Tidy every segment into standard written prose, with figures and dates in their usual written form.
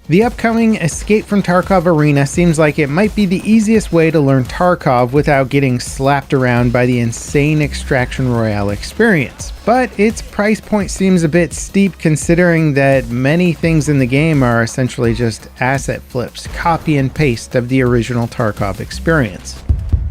The upcoming Escape from Tarkov Arena seems like it might be the easiest way to learn Tarkov without getting slapped around by the insane Extraction Royale experience. But its price point seems a bit steep considering that many things in the game are essentially just asset flips, copy and paste of the original Tarkov experience.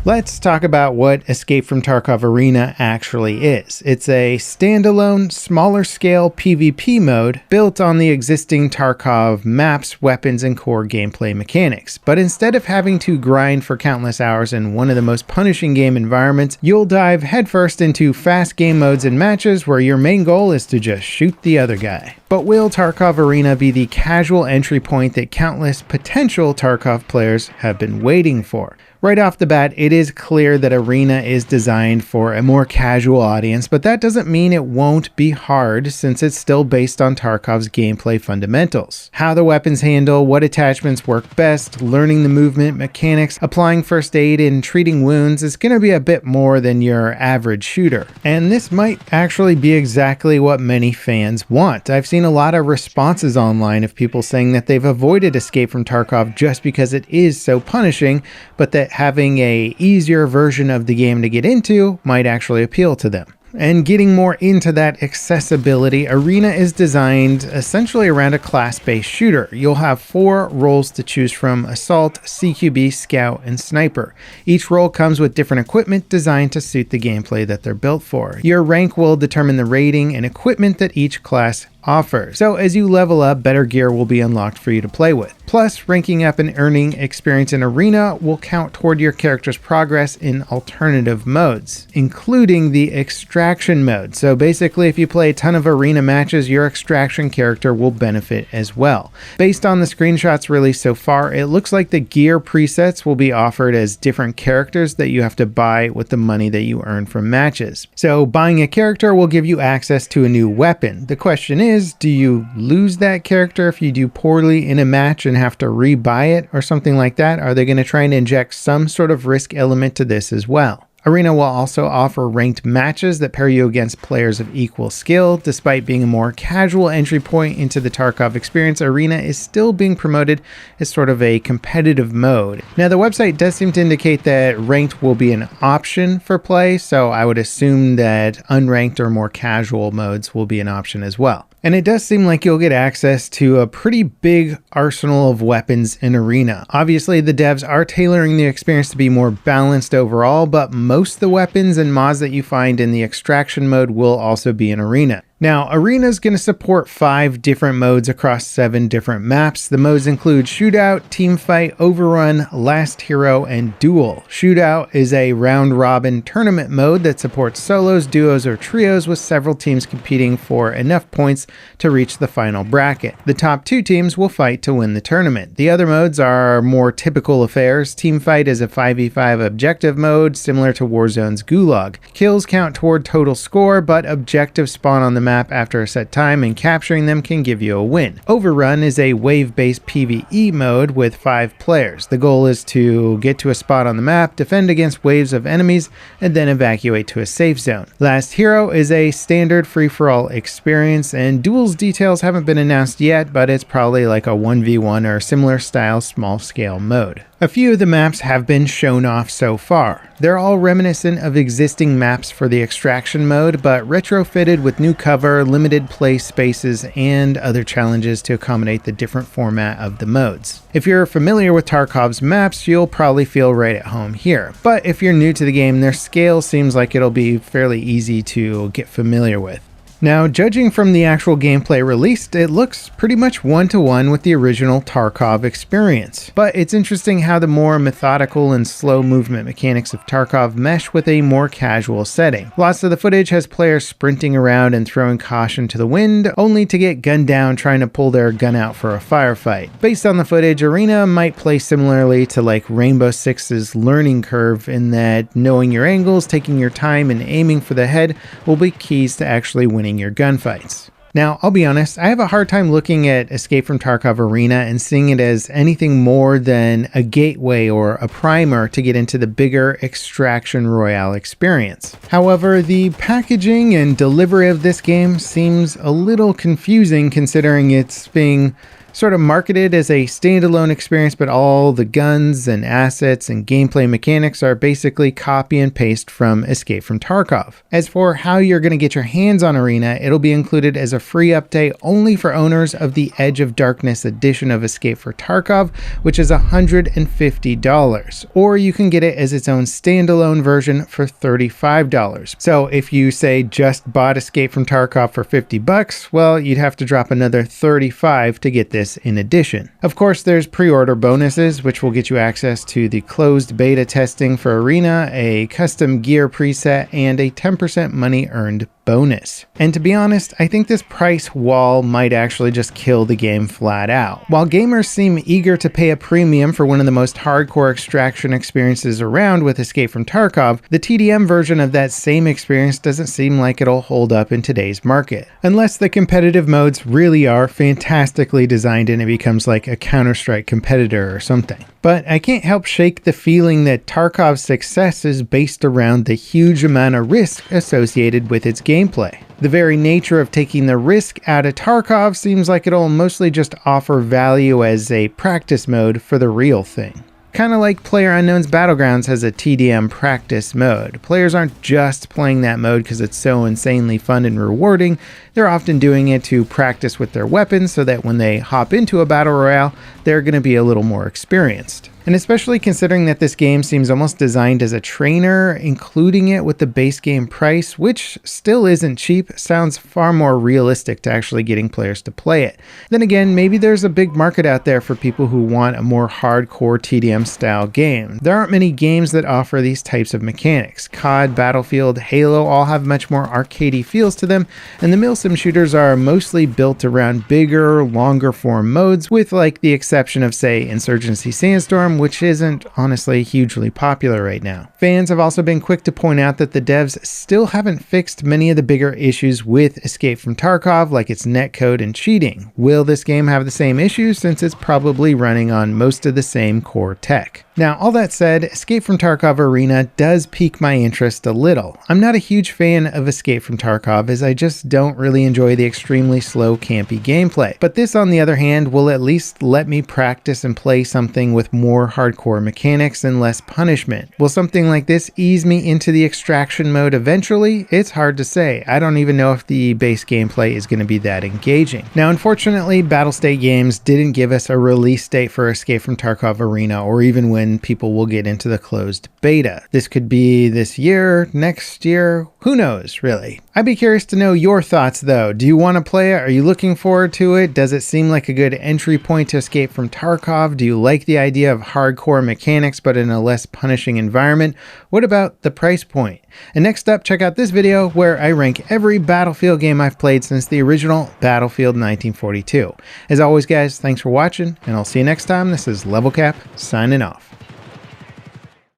Let's talk about what Escape from Tarkov Arena actually is. It's a standalone, smaller scale PvP mode built on the existing Tarkov maps, weapons, and core gameplay mechanics. But instead of having to grind for countless hours in one of the most punishing game environments, you'll dive headfirst into fast game modes and matches where your main goal is to just shoot the other guy. But will Tarkov Arena be the casual entry point that countless potential Tarkov players have been waiting for? Right off the bat, it is clear that Arena is designed for a more casual audience, but that doesn't mean it won't be hard since it's still based on Tarkov's gameplay fundamentals. How the weapons handle, what attachments work best, learning the movement mechanics, applying first aid, and treating wounds is going to be a bit more than your average shooter. And this might actually be exactly what many fans want. I've seen a lot of responses online of people saying that they've avoided Escape from Tarkov just because it is so punishing, but that having a easier version of the game to get into might actually appeal to them. And getting more into that accessibility, Arena is designed essentially around a class-based shooter. You'll have 4 roles to choose from: Assault, CQB, Scout, and Sniper. Each role comes with different equipment designed to suit the gameplay that they're built for. Your rank will determine the rating and equipment that each class offers. So as you level up, better gear will be unlocked for you to play with. Plus, ranking up and earning experience in Arena will count toward your character's progress in alternative modes, including the Extraction mode. So basically, if you play a ton of Arena matches, your Extraction character will benefit as well. Based on the screenshots released so far, it looks like the gear presets will be offered as different characters that you have to buy with the money that you earn from matches. So buying a character will give you access to a new weapon. The question is, do you lose that character if you do poorly in a match and have to rebuy it or something like that? Are they going to try and inject some sort of risk element to this as well? Arena will also offer ranked matches that pair you against players of equal skill. Despite being a more casual entry point into the Tarkov experience, Arena is still being promoted as sort of a competitive mode. Now, the website does seem to indicate that ranked will be an option for play, so I would assume that unranked or more casual modes will be an option as well. And it does seem like you'll get access to a pretty big arsenal of weapons in Arena. Obviously, the devs are tailoring the experience to be more balanced overall, but most of the weapons and mods that you find in the Extraction mode will also be in Arena. Now, Arena is going to support 5 different modes across 7 different maps. The modes include Shootout, Teamfight, Overrun, Last Hero, and Duel. Shootout is a round-robin tournament mode that supports solos, duos, or trios with several teams competing for enough points to reach the final bracket. The top 2 teams will fight to win the tournament. The other modes are more typical affairs. Teamfight is a 5v5 objective mode similar to Warzone's Gulag. Kills count toward total score, but objectives spawn on the map after a set time, and capturing them can give you a win. Overrun is a wave-based PvE mode with 5 players. The goal is to get to a spot on the map, defend against waves of enemies, and then evacuate to a safe zone. Last Hero is a standard free-for-all experience, and Duel's details haven't been announced yet, but it's probably like a 1v1 or similar style small-scale mode. A few of the maps have been shown off so far. They're all reminiscent of existing maps for the Extraction mode, but retrofitted with new cover, limited play spaces, and other challenges to accommodate the different format of the modes. If you're familiar with Tarkov's maps, you'll probably feel right at home here. But if you're new to the game, their scale seems like it'll be fairly easy to get familiar with. Now, judging from the actual gameplay released, it looks pretty much one-to-one with the original Tarkov experience. But it's interesting how the more methodical and slow movement mechanics of Tarkov mesh with a more casual setting. Lots of the footage has players sprinting around and throwing caution to the wind, only to get gunned down trying to pull their gun out for a firefight. Based on the footage, Arena might play similarly to like Rainbow Six's learning curve in that knowing your angles, taking your time, and aiming for the head will be keys to actually winning your gunfights. Now, I'll be honest, I have a hard time looking at Escape from Tarkov Arena and seeing it as anything more than a gateway or a primer to get into the bigger Extraction Royale experience. However, the packaging and delivery of this game seems a little confusing considering it's being Sort of marketed as a standalone experience, but all the guns and assets and gameplay mechanics are basically copy and paste from Escape from Tarkov. As for how you're going to get your hands on Arena, it'll be included as a free update only for owners of the Edge of Darkness edition of Escape from Tarkov, which is $150, or you can get it as its own standalone version for $35. So if you say just bought Escape from Tarkov for $50, well, you'd have to drop another $35 to get this in addition. Of course, there's pre-order bonuses, which will get you access to the closed beta testing for Arena, a custom gear preset, and a 10% money earned bonus. And to be honest, I think this price wall might actually just kill the game flat out. While gamers seem eager to pay a premium for one of the most hardcore extraction experiences around with Escape from Tarkov, the TDM version of that same experience doesn't seem like it'll hold up in today's market. Unless the competitive modes really are fantastically designed and it becomes like a Counter-Strike competitor or something. But I can't help shake the feeling that Tarkov's success is based around the huge amount of risk associated with its gameplay. The very nature of taking the risk out of Tarkov seems like it'll mostly just offer value as a practice mode for the real thing. Kind of like PlayerUnknown's Battlegrounds has a TDM practice mode. Players aren't just playing that mode because it's so insanely fun and rewarding. They're often doing it to practice with their weapons so that when they hop into a battle royale, they're going to be a little more experienced. And especially considering that this game seems almost designed as a trainer, including it with the base game price, which still isn't cheap, sounds far more realistic to actually getting players to play it. Then again, maybe there's a big market out there for people who want a more hardcore TDM style game. There aren't many games that offer these types of mechanics. COD, Battlefield, Halo all have much more arcadey feels to them, and the milsim shooters are mostly built around bigger, longer form modes, with like the exception of, say, Insurgency Sandstorm, which isn't honestly hugely popular right now. Fans have also been quick to point out that the devs still haven't fixed many of the bigger issues with Escape from Tarkov, like its netcode and cheating. Will this game have the same issues, since it's probably running on most of the same core tech? Now, all that said, Escape from Tarkov Arena does pique my interest a little. I'm not a huge fan of Escape from Tarkov, as I just don't really enjoy the extremely slow, campy gameplay. But this, on the other hand, will at least let me practice and play something with more hardcore mechanics and less punishment. Will something like this ease me into the extraction mode eventually? It's hard to say. I don't even know if the base gameplay is going to be that engaging. Now, unfortunately, Battlestate Games didn't give us a release date for Escape from Tarkov Arena, or even when people will get into the closed beta. This could be this year, next year, who knows, really. I'd be curious to know your thoughts though. Do you want to play it? Are you looking forward to it? Does it seem like a good entry point to Escape from Tarkov? Do you like the idea of hardcore mechanics but in a less punishing environment? What about the price point? And next up, check out this video where I rank every Battlefield game I've played since the original Battlefield 1942. As always guys, thanks for watching, and I'll see you next time. This is Level Cap, signing off.